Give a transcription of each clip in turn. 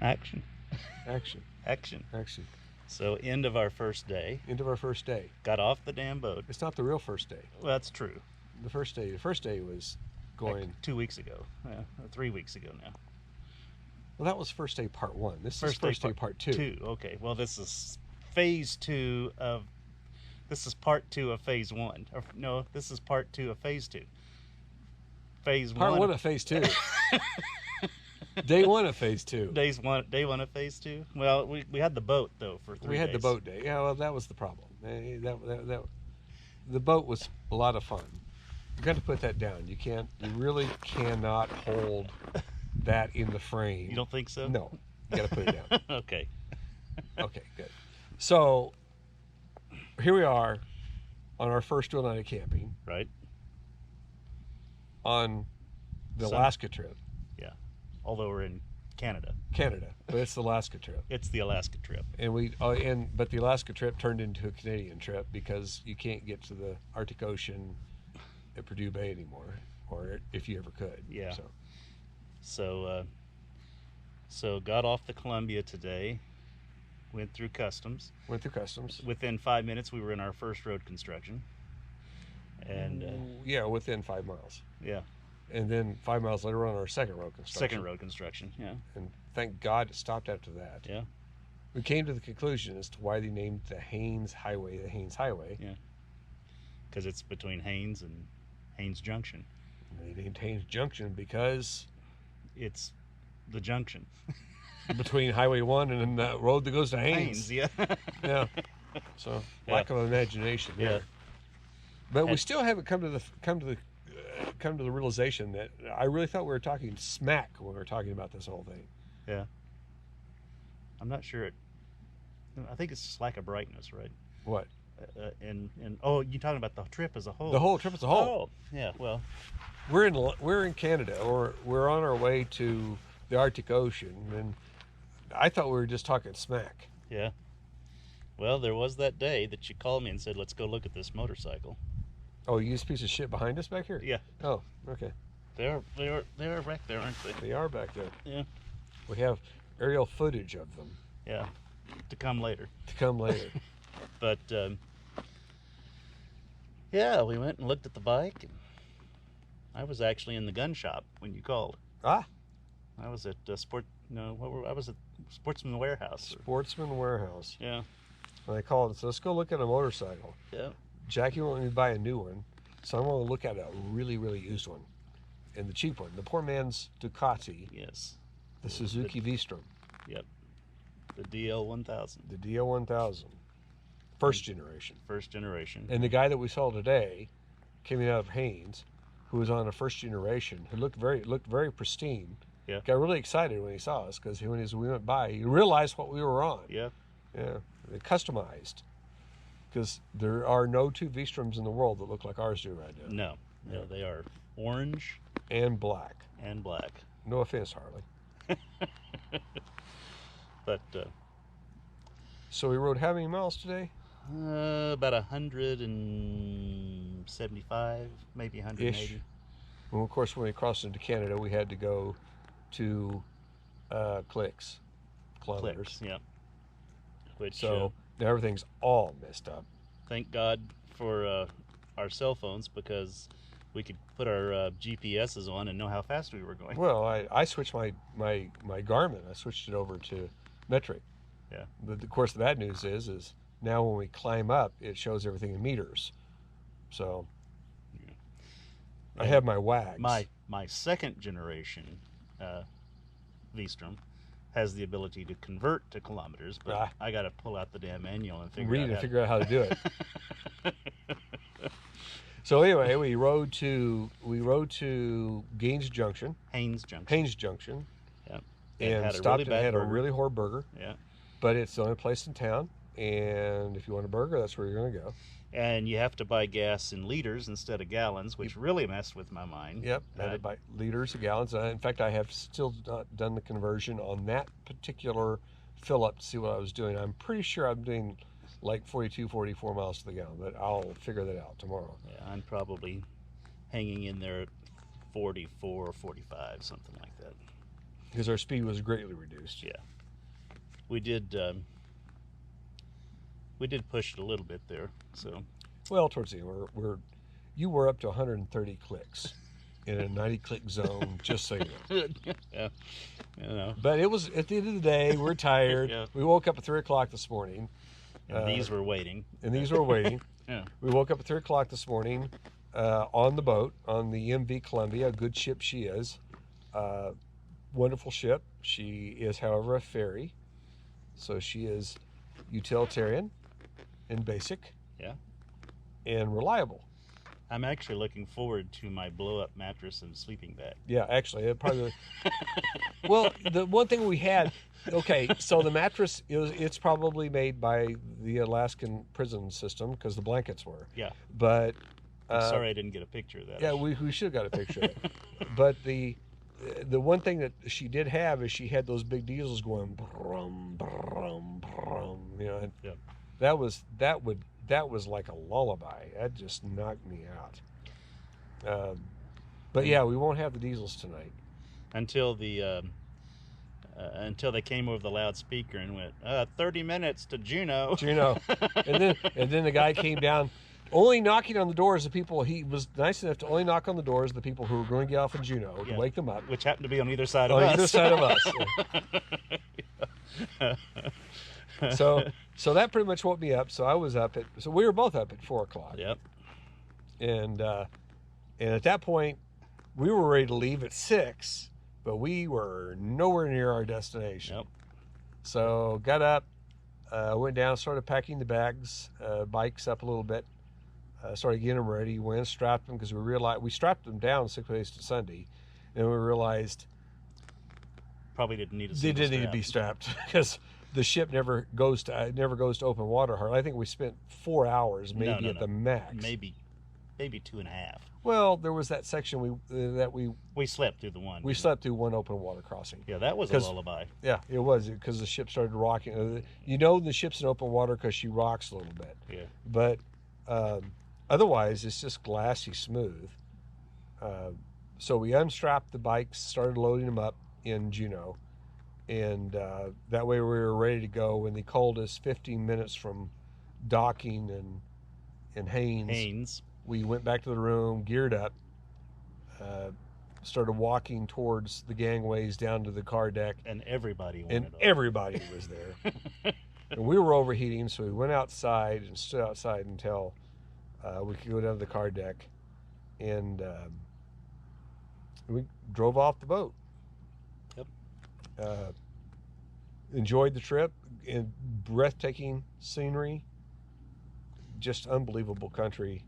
Action. Action. Action. Action. So end of our first day. End of our first day. Got off the damn boat. It's not the real first day. Well, that's true. The first day was going... Like 2 weeks ago. Yeah, or 3 weeks ago now. Well, that was first day part 1. This is first day part 2. Okay, well, this is phase 2 of... This is part 2 of phase 1. Or, no, this is part 2 of phase 2. Phase 1... Part 1 of phase 2. Day 1 of phase 2. Day 1 of phase 2? Well, we had the boat, though, for 3 days. We had the boat day. Yeah, well, that was the problem. The boat was a lot of fun. You got to put that down. You really cannot hold that in the frame. You don't think so? No. You got to put it down. Okay. Okay, good. So, here we are on our first real night of camping. Right. On the Alaska trip. Yeah. Although we're in Canada. Canada, but it's the Alaska trip. It's the Alaska trip. And but the Alaska trip turned into a Canadian trip because you can't get to the Arctic Ocean at Purdue Bay anymore, or if you ever could. Yeah. So got off the Columbia today. Went through customs. Within 5 minutes, we were in our first road construction. And yeah, within 5 miles. Yeah. And then 5 miles later on our second road construction. Yeah. And thank God it stopped after that. Yeah. We came to the conclusion as to why they named the Haines Highway the Haines Highway. Yeah. Because it's between Haines and Haines Junction. And they named Haines Junction because it's the junction. Between Highway 1 and the road that goes to Haines. Yeah. Yeah. So lack of imagination there. Yeah. But we still haven't come to the realization that I really thought we were talking smack when we were talking about this whole thing. Yeah. I'm not sure I think it's just lack of brightness, right? What? And you're talking about the trip as a whole. The whole trip as a whole. Oh, yeah. Well, we're in Canada, or we're on our way to the Arctic Ocean, and I thought we were just talking smack. Yeah. Well, there was that day that you called me and said, "Let's go look at this motorcycle." Oh, you use a piece of shit behind us back here? Yeah. Oh, okay. They're wrecked there, aren't they? They are back there. Yeah. We have aerial footage of them. Yeah. To come later. But yeah, we went and looked at the bike. And I was actually in the gun shop when you called. Ah. I was at I was at Sportsman Warehouse. Sportsman Warehouse. Yeah. And I called and said, "Let's go look at a motorcycle." Yeah. Jackie won't let me buy a new one, so I'm going to look at a really, really used one, and the cheap one, the poor man's Ducati. Yes. The Suzuki V-Strom. Yep. The DL1000. The DL1000. First generation. And the guy that we saw today, coming out of Haines, who was on a first generation, who looked very pristine. Yeah. Got really excited when he saw us because when we went by, he realized what we were on. Yeah. Yeah. They customized. Because there are no two V-Stroms in the world that look like ours do right now. No, they are orange and black. No offense, Harley. But so we rode how many miles today? About 175, maybe 180. Well, of course, when we crossed into Canada, we had to go to kilometers. Clicks, yeah. Which now everything's all messed up. Thank God for our cell phones, because we could put our GPSs on and know how fast we were going. Well, I switched my Garmin. I switched it over to metric. Yeah. But of course, the bad news is now when we climb up, it shows everything in meters. So yeah. I have my WAGs. My second generation V-Strom has the ability to convert to kilometers, but I got to pull out the damn manual and figure out how to do it. So anyway, we rode to Haines Junction. Yeah. And stopped and had a really horrible burger. Yeah. But it's the only place in town, and if you want a burger, that's where you're going to go. And you have to buy gas in liters instead of gallons, which really messed with my mind. Yep, I had to buy liters of gallons. In fact, I have still not done the conversion on that particular fill-up to see what I was doing. I'm pretty sure I'm doing like 42, 44 miles to the gallon, but I'll figure that out tomorrow. Yeah, I'm probably hanging in there at 44 or 45, something like that. because our speed was greatly reduced. Yeah, we did push it a little bit there. So, well, towards the end, you were up to 130 clicks in a 90 click zone, just so you know. Yeah, you know. But it was at the end of the day. We're tired. Yeah. We woke up at 3 o'clock this morning. And these were waiting. Yeah. We woke up at 3 o'clock this morning on the boat, on the MV Columbia, a good ship she is. Wonderful ship. She is, however, a ferry. So she is utilitarian and basic. Yeah. And reliable. I'm actually looking forward to my blow-up mattress and sleeping bag. Yeah, actually, it probably. Well, the one thing we had, okay, so the mattress it's probably made by the Alaskan prison system because the blankets were. Yeah. But. I'm sorry I didn't get a picture of that. Yeah, we should have got a picture of it. But the one thing that she did have is she had those big diesels going brum brum brum. You know, and yeah. that was like a lullaby. That just knocked me out. But yeah, we won't have the diesels tonight until they came over the loudspeaker and went 30 minutes to Juneau. and then the guy came down, only knocking on the doors of people. He was nice enough to only knock on the doors of the people who were going to get off in Juneau to wake them up, which happened to be on either side of us. On either side of us. So that pretty much woke me up. So I was up so we were both up at 4 o'clock. Yep. And at that point, we were ready to leave at 6, but we were nowhere near our destination. Yep. So got up, went down, started packing the bags, bikes up a little bit, started getting them ready. Went, strapped them because we strapped them down 6 days to Sunday, and we realized probably didn't need they didn't need to be strapped because the ship never goes to open water hardly. I think we spent 4 hours maybe at the max. Maybe 2.5. Well, there was that section we slept through the one. We slept through one open water crossing. Yeah, that was a lullaby. Yeah, it was because the ship started rocking. You know the ship's in open water because she rocks a little bit. Yeah. But otherwise, it's just glassy smooth. So we unstrapped the bikes, started loading them up in Juneau, and that way we were ready to go when they called us 15 minutes from docking in Haines. We went back to the room, geared up, started walking towards the gangways down to the car deck. And everybody was there. And we were overheating, so we went outside and stood outside until we could go down to the car deck. And we drove off the boat. Yep. Enjoyed the trip, in breathtaking scenery, just unbelievable country.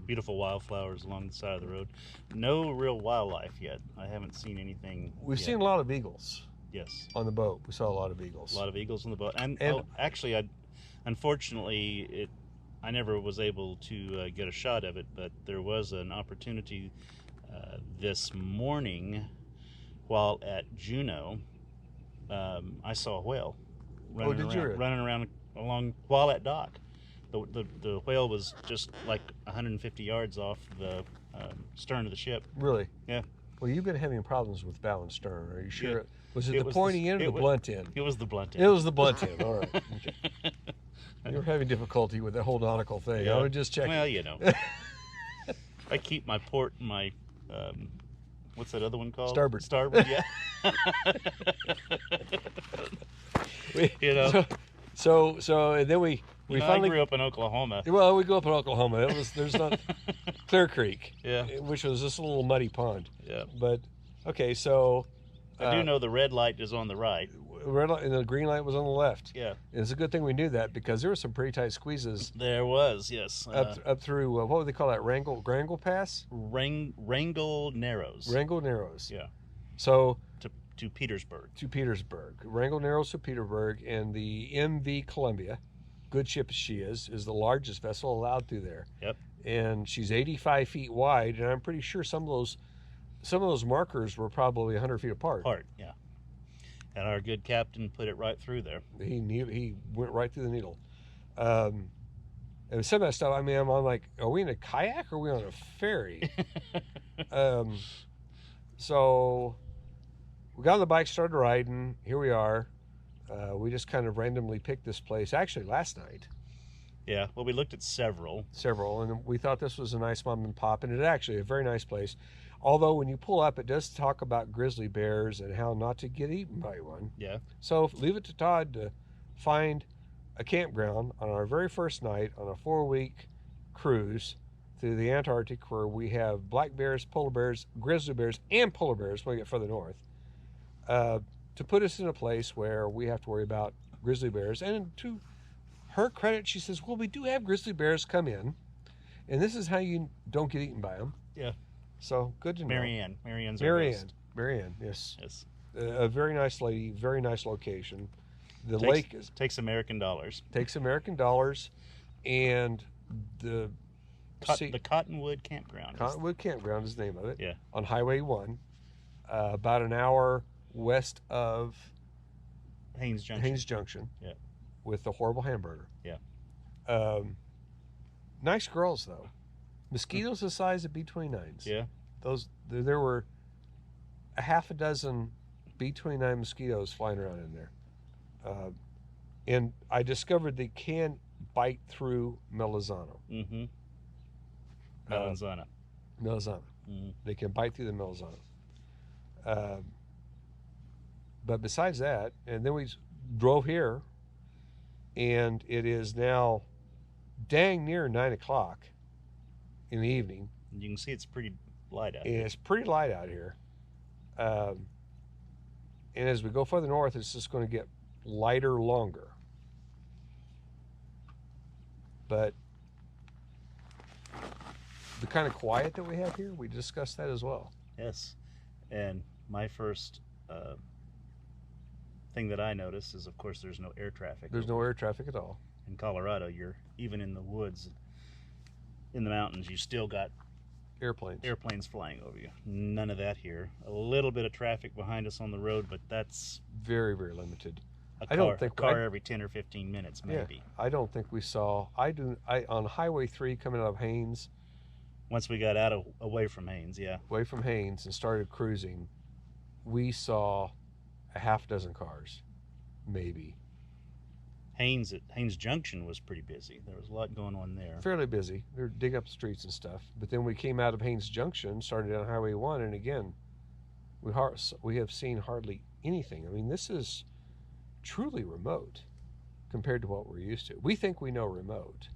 Beautiful wildflowers along the side of the road. No real wildlife yet. I haven't seen anything. We've seen a lot of eagles. Yes. On the boat, we saw a lot of eagles. A lot of eagles on the boat, and actually, unfortunately, I never was able to get a shot of it, but there was an opportunity this morning while at Juneau. I saw a whale running around while at dock. The whale was just like 150 yards off the stern of the ship. Really? Yeah. Well, you've been having problems with bow and stern. Are you sure? Yeah. Was it the pointy end or the blunt end? It was the blunt end. It was the blunt end. All right. Okay. You were having difficulty with the whole nautical thing. Yeah. I was just checking. Well, you know. I keep my port and my what's that other one called? Starboard, yeah. So and then we finally I grew up in Oklahoma. Well, we grew up in Oklahoma. There's not Clear Creek, yeah, which was this little muddy pond. Yeah. But okay, so I do know the red light is on the right. Red light and the green light was on the left. Yeah. And it's a good thing we knew that because there were some pretty tight squeezes. There was, yes. Up through what would they call that? Wrangell Pass? Wrangell Narrows. Wrangell Narrows. Yeah. So to Petersburg. Wrangell Narrows to Petersburg, and the MV Columbia, good ship as she is the largest vessel allowed through there. Yep. And she's 85 feet wide, and I'm pretty sure some of those markers were probably 100 feet apart. Yeah. And our good captain put it right through there. He went right through the needle. And some of that stuff, I mean, I'm on like, are we in a kayak or are we on a ferry? So got on the bike, started riding. Here we are. We just kind of randomly picked this place, actually last night. Yeah, well, we looked at several. And we thought this was a nice mom and pop, and it's actually a very nice place. Although when you pull up, it does talk about grizzly bears and how not to get eaten by one. Yeah. So leave it to Todd to find a campground on our very first night on a 4-week cruise through the Antarctic, where we have black bears, polar bears, grizzly bears, and polar bears when we get further north, to put us in a place where we have to worry about grizzly bears. And to her credit, she says, well, we do have grizzly bears come in, and this is how you don't get eaten by them. Yeah. So good to know. Marianne's our host. Marianne, yes. Yes. A very nice lady, very nice location. The lake takes American dollars. Takes American dollars, and the Cottonwood Campground. Cottonwood Campground is the name of it. Yeah. On Highway 1, about an hour west of Haines Junction. Yeah. With the horrible hamburger. Yeah. Nice girls though. Mosquitoes the size of B-29s. Yeah. There were a half a dozen B-29 mosquitoes flying around in there. And I discovered they can bite through Melizano. Mm-hmm. Melizano. Mm-hmm. They can bite through the Melizano. But besides that, and then we drove here, and it is now dang near 9 o'clock in the evening. You can see it's pretty light out here. It's pretty light out here. And as we go further north, it's just going to get lighter longer. But the kind of quiet that we have here, we discussed that as well. Yes. And my first thing that I noticed is, of course, there's no air traffic. There's no air traffic at all. In Colorado, you're even in the woods, in the mountains, you still got airplanes flying over you. None of that here. A little bit of traffic behind us on the road, but that's very, very limited. A car every 10 or 15 minutes, maybe. Yeah, I don't think we saw. On Highway 3 coming out of Haines. Once we got away from Haines, yeah. Away from Haines and started cruising, we saw a half dozen cars, maybe. Haines Junction was pretty busy. There was a lot going on there. Fairly busy. They're digging up the streets and stuff. But then we came out of Haines Junction, started on Highway 1, and again, we have seen hardly anything. I mean, this is truly remote compared to what we're used to. We think we know remote.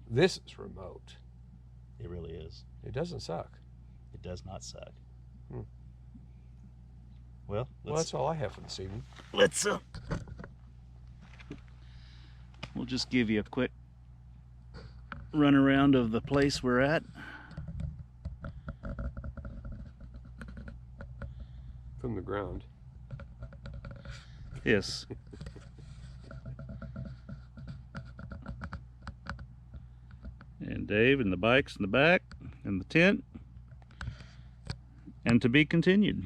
This is remote. It really is. It doesn't suck. It does not suck. Well, that's all I have for this evening. We'll just give you a quick run around of the place we're at. From the ground. Yes. And Dave and the bikes in the back and the tent. And to be continued.